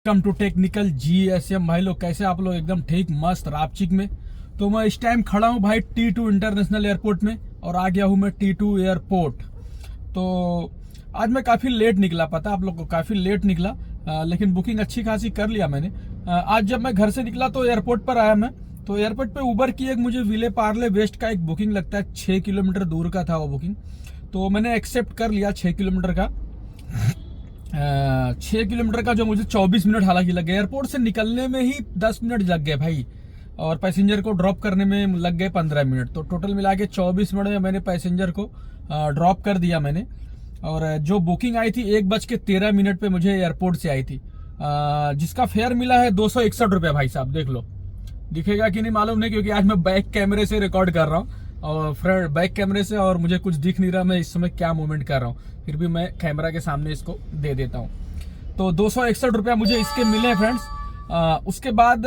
Welcome to technical GSM। भाई लोग कैसे आप लोग? एकदम ठीक मस्त रापचिक में। तो मैं इस टाइम खड़ा हूँ भाई T2 इंटरनेशनल एयरपोर्ट में और आ गया हूँ मैं T2 एयरपोर्ट। तो आज मैं काफ़ी लेट निकला, पता आप लोग को, काफ़ी लेट निकला, लेकिन बुकिंग अच्छी खासी कर लिया मैंने। आज जब मैं घर से निकला तो एयरपोर्ट पर आया मैं, तो एयरपोर्ट पे उबर की एक मुझे विले पार्ले वेस्ट का एक बुकिंग लगता है, 6 किलोमीटर दूर का था वो बुकिंग। तो मैंने एक्सेप्ट कर लिया 6 किलोमीटर का। 6 किलोमीटर का जो मुझे 24 मिनट हालांकि लग गए, एयरपोर्ट से निकलने में ही 10 मिनट लग गए भाई, और पैसेंजर को ड्रॉप करने में लग गए 15 मिनट। तो टोटल मिला के 24 मिनट में मैंने पैसेंजर को ड्रॉप कर दिया मैंने। और जो बुकिंग आई थी 1:13 पे मुझे एयरपोर्ट से आई थी, जिसका फेयर मिला है 261 रुपये। भाई साहब देख लो, दिखेगा कि नहीं मालूम नहीं, क्योंकि आज मैं बैक कैमरे से रिकॉर्ड कर रहा हूँ और फ्रंट बैक कैमरे से, और मुझे कुछ दिख नहीं रहा मैं इस समय क्या मूवमेंट कर रहा हूँ, फिर भी मैं कैमरा के सामने इसको दे देता हूँ। तो 261 रुपया मुझे इसके मिले फ्रेंड्स। उसके बाद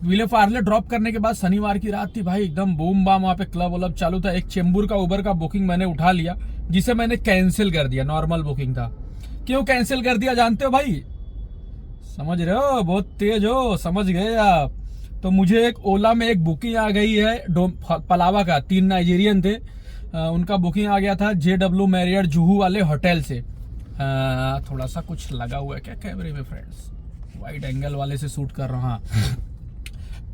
विले पार्ले ड्रॉप करने के बाद शनिवार की रात थी भाई, एकदम बूम बाम, वहाँ पे क्लब वलब चालू था। एक चेंबूर का उबर का बुकिंग मैंने उठा लिया, जिसे मैंने कैंसिल कर दिया, नॉर्मल बुकिंग था। क्यों कैंसिल कर दिया जानते हो भाई? समझ रहे हो? बहुत तेज हो, समझ गए आप। तो मुझे एक ओला में एक बुकिंग आ गई है पलावा का, 3 नाइजीरियन थे, उनका बुकिंग आ गया था JW मैरियट जुहू वाले होटल से। थोड़ा सा कुछ लगा हुआ है क्या कैमरे में फ्रेंड्स? वाइड एंगल वाले से शूट कर रहा हूँ।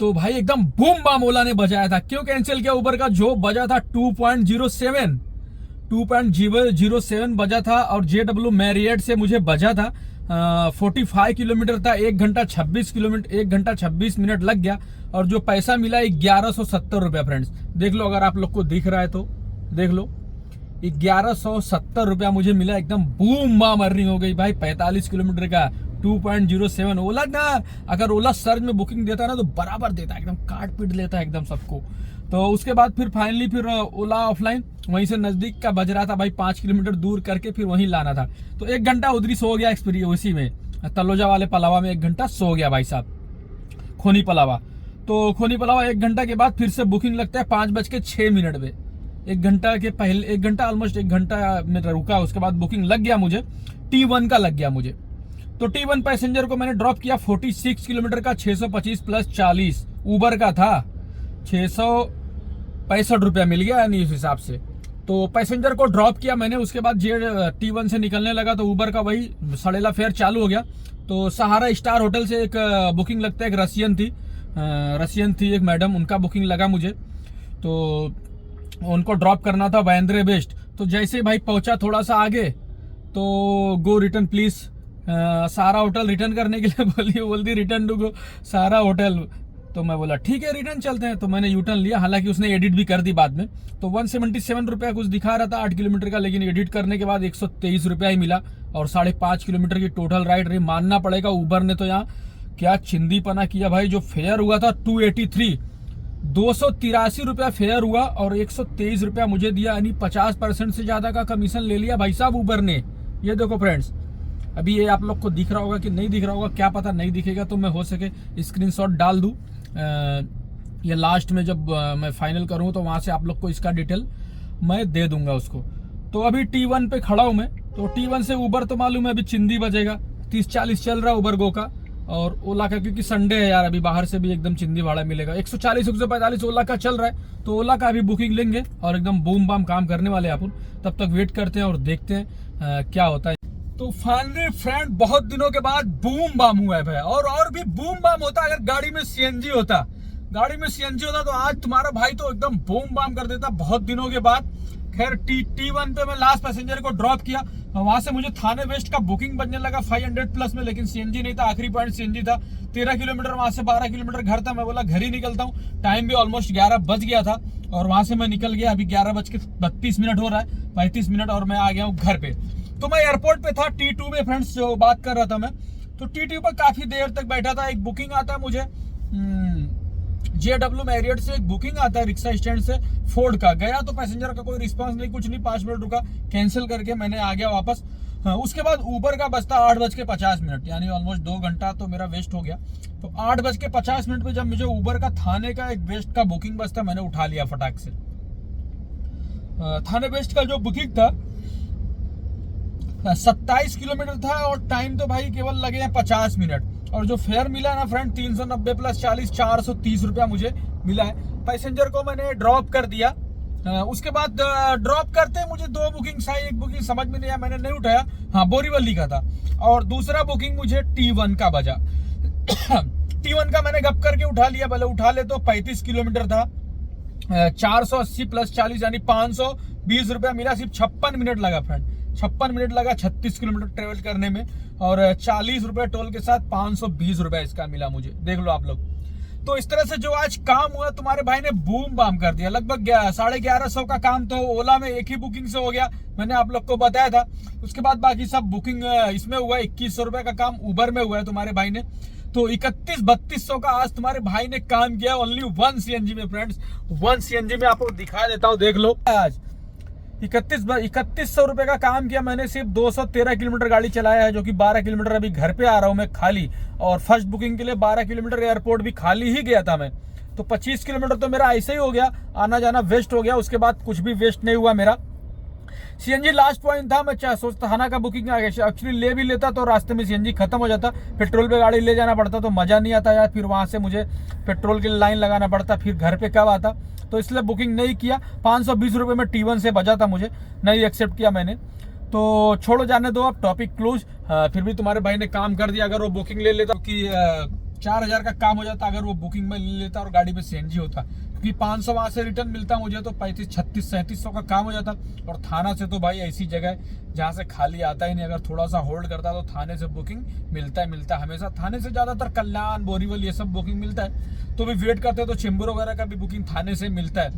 तो भाई एकदम बूम बाम ओला ने बजाया था। क्यों कैंसिल किया? उबर का जो बजा था 2.07 बजा था, और JW मैरियट से मुझे बजा था 45 किलोमीटर था, 1 घंटा 26 मिनट लग गया, और जो पैसा मिला 1170 रुपया फ्रेंड्स। देख लो, अगर आप लोग को दिख रहा है तो देख लो, 1170 रुपया मुझे मिला। एकदम बूम बाम अर्निंग हो गई भाई, 45 किलोमीटर का 2.07। ओला ना, अगर ओला सर्च में बुकिंग देता ना तो बराबर देता, एकदम काट पीट लेता है एकदम सबको। तो उसके बाद फिर फाइनली फिर ओला ऑफलाइन वहीं से नजदीक का बज रहा था भाई, 5 किलोमीटर दूर करके फिर वहीं लाना था। तो 1 घंटा उधरी सो गया एक्सपीरियंस, उसी में तलोजा वाले पलावा में 1 घंटा सो गया भाई साहब, खोनी पलावा। तो खोनी पलावा 1 घंटा के बाद फिर से बुकिंग लगता है 5:06 पे। 1 घंटा के पहले, 1 घंटा ऑलमोस्ट 1 घंटा में रुका, उसके बाद बुकिंग लग गया मुझे, T1 का लग गया मुझे। तो T1 पैसेंजर को मैंने ड्रॉप किया 46 किलोमीटर का, 625 प्लस 40 उबर का था, 665 रुपया मिल गया यानी उस हिसाब से। तो पैसेंजर को ड्रॉप किया मैंने, उसके बाद T1 से निकलने लगा तो उबर का वही सड़ेला फेयर चालू हो गया। तो सहारा स्टार होटल से एक बुकिंग लगता है, एक रशियन थी एक मैडम, उनका बुकिंग लगा मुझे। तो उनको ड्रॉप करना था बांद्रा वेस्ट। तो जैसे भाई पहुंचा थोड़ा सा आगे, तो go return please Sahara hotel return करने के लिए बोलती return to go Sahara hotel. तो मैं बोला ठीक है रिटर्न चलते हैं, तो मैंने यूटर्न लिया। हालांकि उसने एडिट भी कर दी बाद में। तो 177 रुपया कुछ दिखा रहा था 8 किलोमीटर का, लेकिन एडिट करने के बाद 123 रुपया ही मिला, और 5.5 किलोमीटर की टोटल राइड रही। मानना पड़ेगा उबर ने तो यहाँ क्या चिंदीपना किया भाई। जो फेयर हुआ था 283, 283 रुपया फेयर हुआ, और 123 रुपया मुझे दिया, यानी 50% से ज्यादा का कमीशन ले लिया भाई साहब उबर ने। ये देखो फ्रेंड्स, अभी ये आप लोग को दिख रहा होगा कि नहीं दिख रहा होगा, क्या पता, नहीं दिखेगा तो मैं हो सके स्क्रीनशॉट डाल दूं। ये लास्ट में जब मैं फाइनल करूं तो वहां से आप लोग को इसका डिटेल मैं दे दूंगा उसको। तो अभी T1 पे खड़ा हूं मैं। तो T1 से उबर तो मालूम है अभी चिंदी बजेगा, 30-40 चल रहा है उबर गो का, और ओला का क्योंकि संडे है यार, अभी बाहर से भी एकदम चिंदी भाड़ा मिलेगा। 140-145 ओला का चल रहा है, तो ओला का भी बुकिंग लेंगे और एकदम बूम बाम काम करने वाले अपन। तब तक वेट करते हैं और देखते हैं क्या होता है। तो फाइनली फ्रेंड, बहुत दिनों के बाद बूम बाम हुआ है भाई, और भी बूम बाम होता अगर गाड़ी में CNG होता। गाड़ी में CNG होता तो आज तुम्हारा भाई तो एकदम बूम बाम कर देता, बहुत दिनों के बाद। खैर T1 पे मैं लास्ट पैसेंजर को ड्रॉप किया, वहां से मुझे थाने वेस्ट का बुकिंग बनने लगा 500 प्लस में, लेकिन CNG नहीं था, आखिरी पॉइंट CNG था। 13 किलोमीटर वहां से 12 किलोमीटर घर था। मैं बोला घर ही निकलता हूँ, टाइम भी ऑलमोस्ट 11 बज गया था, और वहां से मैं निकल गया। अभी 11:32 हो रहा है, 35 मिनट, और मैं आ गया हूँ घर पे। तो मैं एयरपोर्ट पे था T2 में फ्रेंड्स, जो बात कर रहा था मैं। तो T2 पर काफी देर तक बैठा था। एक बुकिंग आता है मुझे JW मैरियट से, एक बुकिंग आता है रिक्शा स्टैंड से फोर्ड का। गया तो पैसेंजर का कोई रिस्पांस नहीं, कुछ नहीं, 5 मिनट रुका, कैंसिल करके मैंने आ गया वापस। उसके बाद उबर का बजता 8:50, यानी ऑलमोस्ट 2 घंटा तो मेरा वेस्ट हो गया। तो 8:50 पे जब मुझे उबर का थाने का एक वेस्ट का बुकिंग बजता, मैंने उठा लिया फटाक से। थाने वेस्ट का जो बुकिंग था 27 किलोमीटर था और टाइम तो भाई केवल लगे हैं 50 मिनट। और जो फेयर मिला ना फ्रेंड 390 प्लस 40 430 रुपया मुझे मिला है। पैसेंजर को मैंने ड्रॉप कर दिया। उसके बाद ड्रॉप करते मुझे 2 बुकिंग आई। एक बुकिंग समझ में नहीं आया, मैंने नहीं उठाया, हाँ बोरीवली का था। और दूसरा बुकिंग मुझे T1 का बजा। T1 का मैंने गप करके उठा लिया, भले उठा ले तो 35 किलोमीटर था। 480 प्लस 40 यानी 520 रुपया मिला। सिर्फ 56 मिनट लगा फ्रेंड, 56 मिनट लगा 36 किलोमीटर ट्रेवल करने में। और 40 रुपए टोल के साथ 520 रुपया इसका मिला मुझे, देख लो आप लोग। तो इस तरह से जो आज काम हुआ, तुम्हारे भाई ने बूम बाम कर दिया। लगभग 1150 का काम तो ओला में एक ही बुकिंग से हो गया, मैंने आप लोग को बताया था। उसके बाद बाकी सब बुकिंग इसमें हुआ। 2100 रुपए का काम उबर में हुआ है तुम्हारे भाई ने। तो 31-3200 का आज तुम्हारे भाई ने काम किया ओनली 1 CNG में फ्रेंड्स। 1 CNG में आपको दिखा देता हूँ, देख लो। आज 3100 रुपए का काम किया मैंने। सिर्फ 213 किलोमीटर गाड़ी चलाया है, जो कि 12 किलोमीटर अभी घर पे आ रहा हूँ मैं खाली। और फर्स्ट बुकिंग के लिए 12 किलोमीटर एयरपोर्ट भी खाली ही गया था मैं। तो 25 किलोमीटर तो मेरा ऐसे ही हो गया, आना जाना वेस्ट हो गया। उसके बाद कुछ भी वेस्ट नहीं हुआ मेरा। CNG लास्ट पॉइंट था। मैं सोचता थाना का बुकिंग एक्चुअली ले भी लेता तो रास्ते में CNG खत्म हो जाता, पेट्रोल पे गाड़ी ले जाना पड़ता तो मजा नहीं आता यार। फिर वहां से मुझे पेट्रोल की लाइन लगाना पड़ता, फिर घर पे कब आता। तो इसलिए बुकिंग नहीं किया। 520 रुपये में T1 से बजा था मुझे, नहीं एक्सेप्ट किया मैंने। तो छोड़ो, जाने दो, अब टॉपिक क्लोज। फिर भी तुम्हारे भाई ने काम कर दिया। अगर वो बुकिंग ले लेता कि 4000 का काम हो जाता, अगर वो बुकिंग में ले लेता और गाड़ी पे CNG होता, क्योंकि 500 वहां से रिटर्न मिलता मुझे, तो 35, 36, 3700 का काम हो जाता। और थाना से तो भाई ऐसी जगह है जहाँ से खाली आता ही नहीं। अगर थोड़ा सा होल्ड करता तो थाने से बुकिंग मिलता है हमेशा। थाने से ज्यादातर कल्याण, बोरीवली ये सब बुकिंग मिलता है। तो भी वेट करते तो चेंबूर वगैरह का भी बुकिंग थाने से मिलता है।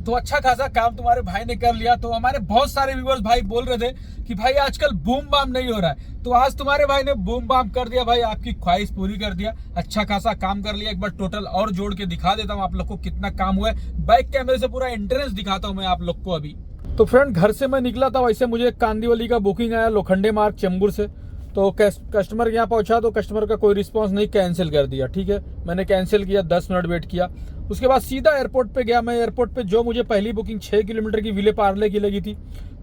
तो अच्छा खासा काम तुम्हारे भाई ने कर लिया। तो हमारे बहुत सारे व्यूअर्स भाई बोल रहे थे कि भाई आजकल बूम बाम नहीं हो रहा है, तो आज तुम्हारे भाई ने बूम बाम कर दिया भाई, आपकी ख्वाहिश पूरी कर दिया। अच्छा खासा काम कर लिया। एक बार टोटल और जोड़ के दिखा देता हूँ आप लोग को कितना काम हुआ है। बैक कैमरे से पूरा एंट्रेंस दिखाता हूँ मैं आप लोग को अभी। तो फ्रेंड, घर से मैं निकला था, वैसे मुझे कांदीवली का बुकिंग आया लोखंडे मार्ग चेंबूर से। तो कस्टमर के यहाँ पहुंचा तो कस्टमर का कोई रिस्पांस नहीं, कैंसिल कर दिया। ठीक है, मैंने कैंसिल किया, 10 मिनट वेट किया। उसके बाद सीधा एयरपोर्ट पे गया मैं। एयरपोर्ट पे जो मुझे पहली बुकिंग 6 किलोमीटर की विले पार्ले की लगी थी,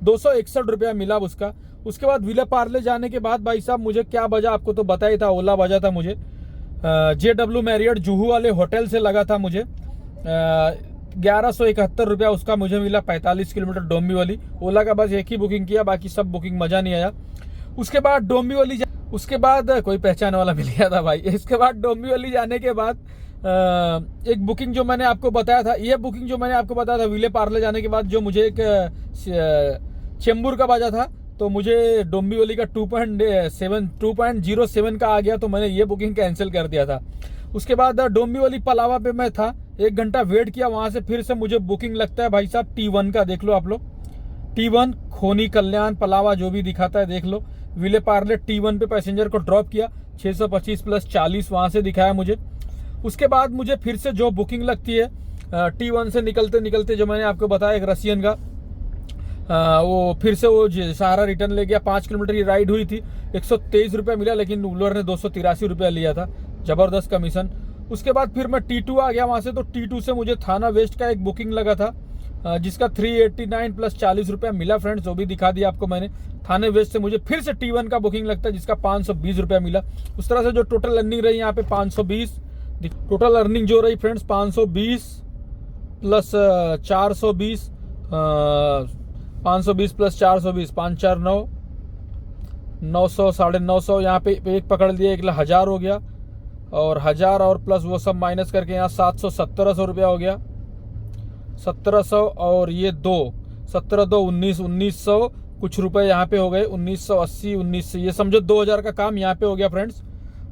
261 रुपया मिला उसका। उसके बाद विले पार्ले जाने के बाद भाई साहब मुझे क्या बजा, आपको तो बता ही था, ओला बजा था मुझे। JW मैरियट जुहू वाले होटल से लगा था मुझे 1171 रुपया उसका मुझे मिला। 45 किलोमीटर डोंबिवली। ओला का बस एक ही बुकिंग किया, बाकी सब बुकिंग मजा नहीं आया। उसके बाद डोंबिवली उसके बाद कोई पहचान वाला मिल गया था भाई। इसके बाद डोंबिवली जाने के बाद एक बुकिंग जो मैंने आपको बताया था, ये बुकिंग जो मैंने आपको बताया था विले पार्ले जाने के बाद, जो मुझे एक चेंबूर का बाजा था, तो मुझे डोंबिवली का 2.07 का आ गया। तो मैंने ये बुकिंग कैंसिल कर दिया था। उसके बाद डोंबिवली पलावा पे मैं था, 1 घंटा वेट किया। वहां से फिर से मुझे बुकिंग लगता है भाई साहब T1 का, देख लो आप लोग। T1 खोनी, कल्याण, पलावा जो भी दिखाता है देख लो। विले पार्ले T1 पे पैसेंजर को ड्रॉप किया, 625 प्लस 40 वहां से दिखाया मुझे। उसके बाद मुझे फिर से जो बुकिंग लगती है T1 से निकलते निकलते, जो मैंने आपको बताया एक रसियन का, वो फिर से वो सहारा रिटर्न ले गया। 5 किलोमीटर की राइड हुई थी, 123 रुपया मिला, लेकिन उलर ने 283 रुपया लिया था, जबरदस्त कमीशन। उसके बाद फिर मैं T2 आ गया वहां से। तो T2 से मुझे थाना वेस्ट का एक बुकिंग लगा था, जिसका 389 प्लस 40 रुपया मिला फ्रेंड्स, जो भी दिखा दिया आपको मैंने। थाने वेस्ट से मुझे फिर से T1 का बुकिंग लगता है, जिसका 520 रुपया मिला। उस तरह से जो टोटल अर्निंग रही यहाँ पे 520, टोटल अर्निंग जो रही फ्रेंड्स 520 प्लस 420, 520 प्लस 420, 5 4 9, 900, 950। यहाँ पे एक पकड़ लिया, 1000 हो गया। और 1000 और प्लस वो सब माइनस करके यहाँ 700, 1700 रुपया हो गया। 1700 और ये 17 2 1900 कुछ रुपए यहाँ पे हो गए। 1980, 1900, ये समझो 2000 का काम यहाँ पे हो गया फ्रेंड्स।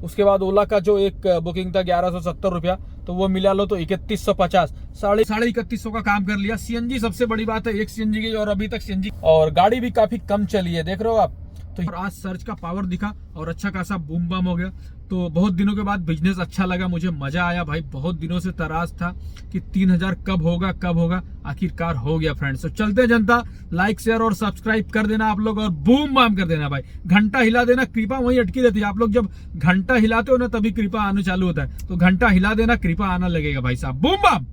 उसके बाद ओला का जो एक बुकिंग था 1170 रुपया, तो वो मिला लो तो 3150, 3150 का काम कर लिया। CNG सबसे बड़ी बात है, एक CNG की, और अभी तक CNG और गाड़ी भी काफी कम चली है, देख रहे हो आप। तो आज सर्च का पावर दिखा और अच्छा खासा बूम बाम हो गया। तो बहुत दिनों के बाद बिजनेस अच्छा लगा मुझे, मजा आया भाई। बहुत दिनों से तराश था कि 3000 कब होगा, आखिरकार हो गया फ्रेंड्स। तो चलते जनता, लाइक शेयर और सब्सक्राइब कर देना आप लोग, और बूम बाम कर देना भाई। घंटा हिला देना, कृपा वहीं अटकी रहती है। आप लोग जब घंटा हिलाते हो ना, तभी कृपा आना चालू होता है। तो घंटा हिला देना, कृपा आना लगेगा भाई साहब। Boom bam.